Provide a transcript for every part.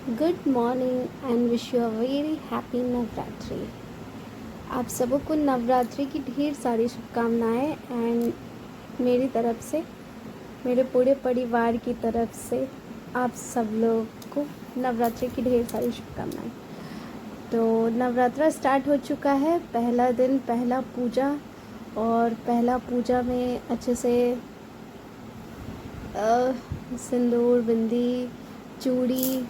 Good morning and wish you a very happy Navratri. आप सबको नवरात्रि की ढेर सारी शुभकामनाएं एंड मेरी तरफ से, मेरे पूरे परिवार की तरफ से आप सब लोग को नवरात्रि की ढेर सारी शुभकामनाएं। तो नवरात्रा स्टार्ट हो चुका है, पहला दिन पहला पूजा, और पहला पूजा में अच्छे से सिंदूर, बिंदी, चूड़ी,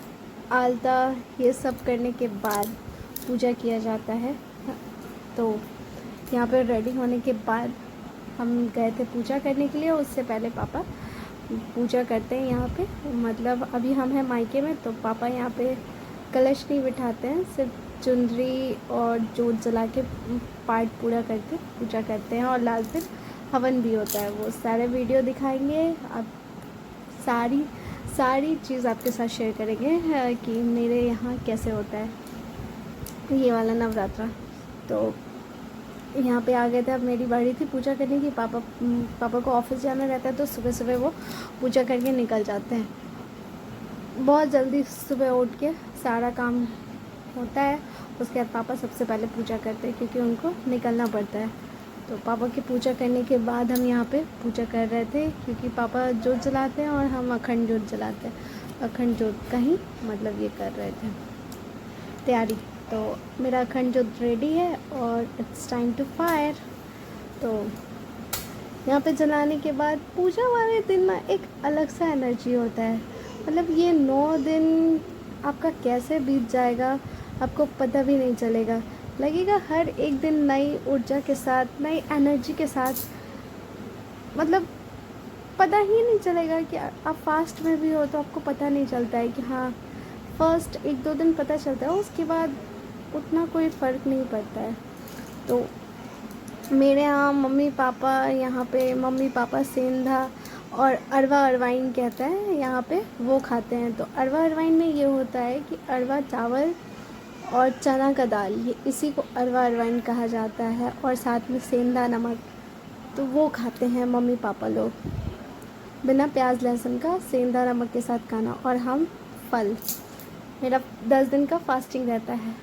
आलता ये सब करने के बाद पूजा किया जाता है। तो यहाँ पर रेडी होने के बाद हम गए थे पूजा करने के लिए। उससे पहले पापा पूजा करते हैं यहाँ पे, मतलब अभी हम हैं मायके में, तो पापा यहाँ पे कलश नहीं बिठाते हैं, सिर्फ चुनरी और जोत जला के पाठ पूरा करके पूजा करते हैं। और लास्ट दिन हवन भी होता है, वो सारे वीडियो दिखाएंगे, आप सारी चीज़ आपके साथ शेयर करेंगे कि मेरे यहाँ कैसे होता है ये वाला नवरात्रा। तो यहाँ पे आ गए थे, अब मेरी बारी थी पूजा करने की। पापा को ऑफिस जाना रहता है, तो सुबह सुबह वो पूजा करके निकल जाते हैं। बहुत जल्दी सुबह उठ के सारा काम होता है, उसके बाद पापा सबसे पहले पूजा करते हैं क्योंकि उनको निकलना पड़ता है। तो पापा की पूजा करने के बाद हम यहाँ पे पूजा कर रहे थे, क्योंकि पापा जोत जलाते हैं और हम अखंड जोत जलाते हैं। अखंड जोत का ही मतलब ये कर रहे थे तैयारी। तो मेरा अखंड जोत रेडी है और इट्स टाइम टू फायर। तो यहाँ पे जलाने के बाद पूजा वाले दिन ना एक अलग सा एनर्जी होता है, मतलब ये 9 दिन आपका कैसे बीत जाएगा आपको पता भी नहीं चलेगा। लगेगा हर एक दिन नई ऊर्जा के साथ, नई एनर्जी के साथ, मतलब पता ही नहीं चलेगा कि आप फास्ट में भी हो तो आपको पता नहीं चलता है कि हाँ, फर्स्ट 1-2 दिन पता चलता है, उसके बाद उतना कोई फ़र्क नहीं पड़ता है। तो मेरे यहाँ मम्मी पापा सेंधा और अरवा अरवाइन कहता है यहाँ पे, वो खाते हैं। तो अरवा अरवाइन में ये होता है कि अरवा चावल और चना का दाल, ये इसी को अरवा अरवाइन कहा जाता है, और साथ में सेंधा नमक, तो वो खाते हैं मम्मी पापा लोग बिना प्याज लहसुन का, सेंधा नमक के साथ खाना। और हम फल, मेरा 10 दिन का फास्टिंग रहता है।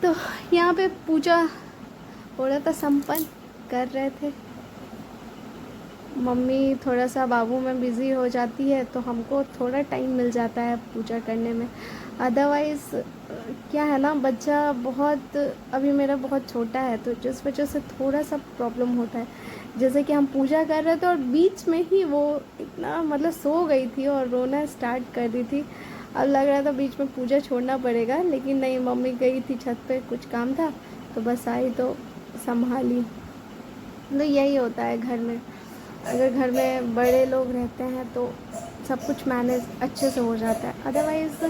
तो यहाँ पे पूजा हो रहा था, संपन्न कर रहे थे। मम्मी थोड़ा सा बाबू में बिज़ी हो जाती है, तो हमको थोड़ा टाइम मिल जाता है पूजा करने में। अदरवाइज़ क्या है ना, बच्चा बहुत अभी मेरा बहुत छोटा है, तो जिस वजह से थोड़ा सा प्रॉब्लम होता है। जैसे कि हम पूजा कर रहे थे और बीच में ही वो इतना मतलब सो गई थी और रोना स्टार्ट कर दी थी। अब लग रहा था बीच में पूजा छोड़ना पड़ेगा, लेकिन नहीं, मम्मी गई थी छत पे, कुछ काम था, तो बस आई तो संभाली। तो यही होता है घर में, अगर घर में बड़े लोग रहते हैं तो सब कुछ मैनेज अच्छे से हो जाता है। अदरवाइज़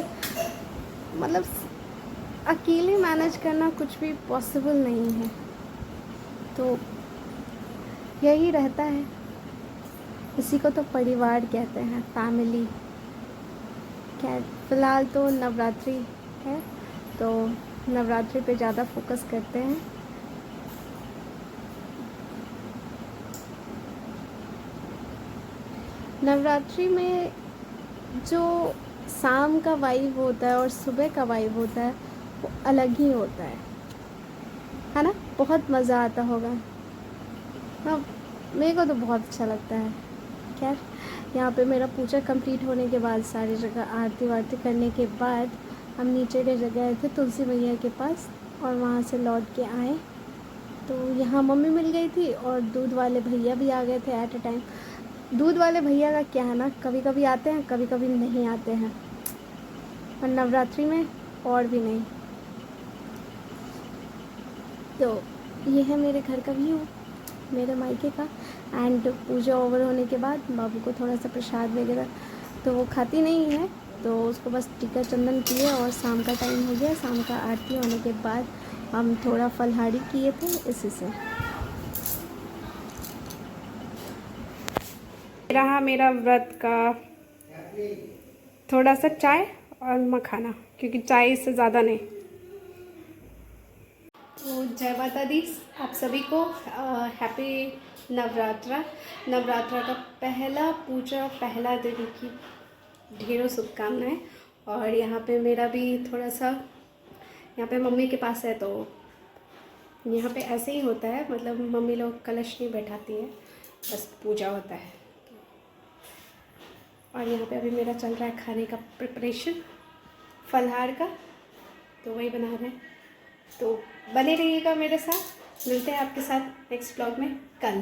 मतलब अकेले मैनेज करना कुछ भी पॉसिबल नहीं है। तो यही रहता है, इसी को तो परिवार कहते हैं, फैमिली। खैर फ़िलहाल तो नवरात्रि है, तो नवरात्रि पे ज़्यादा फोकस करते हैं। नवरात्रि में जो शाम का वाइब होता है और सुबह का वाइब होता है वो अलग ही होता है ना। बहुत मज़ा आता होगा। हाँ, मेरे को तो बहुत अच्छा लगता है। खैर यहाँ पे मेरा पूजा कंप्लीट होने के बाद, सारी जगह आरती वारती करने के बाद, हम नीचे के जगह गए थे तुलसी मैया के पास, और वहाँ से लौट के आए तो यहाँ मम्मी मिल गई थी और दूध वाले भैया भी आ गए थे एट अ टाइम। दूध वाले भैया का क्या है ना, कभी कभी आते हैं, कभी कभी नहीं आते हैं, और नवरात्रि में और भी नहीं। तो ये है मेरे घर का व्यू, मेरे मायके का। एंड पूजा ओवर होने के बाद बाबू को थोड़ा सा प्रसाद वगैरह, तो वो खाती नहीं है, तो उसको बस टीका चंदन किए, और शाम का टाइम हो गया। शाम का आरती होने के बाद हम थोड़ा फलहारी किए थे इसी से। रहा मेरा व्रत का थोड़ा सा चाय और मखाना, क्योंकि चाय इससे ज़्यादा नहीं। तो जय माता दी आप सभी को, हैप्पी नवरात्रा। नवरात्रा का पहला पूजा, पहला दिन की ढेरों शुभकामनाएं। और यहाँ पे मेरा भी थोड़ा सा, यहाँ पे मम्मी के पास है तो यहाँ पे ऐसे ही होता है, मतलब मम्मी लोग कलश नहीं बैठाती है, बस पूजा होता है। और यहाँ पे अभी मेरा चल रहा है खाने का प्रिपरेशन, फलाहार का, तो वही बना रहे हैं। तो बने रहिएगा मेरे साथ, मिलते हैं आपके साथ नेक्स्ट ब्लॉग में कल।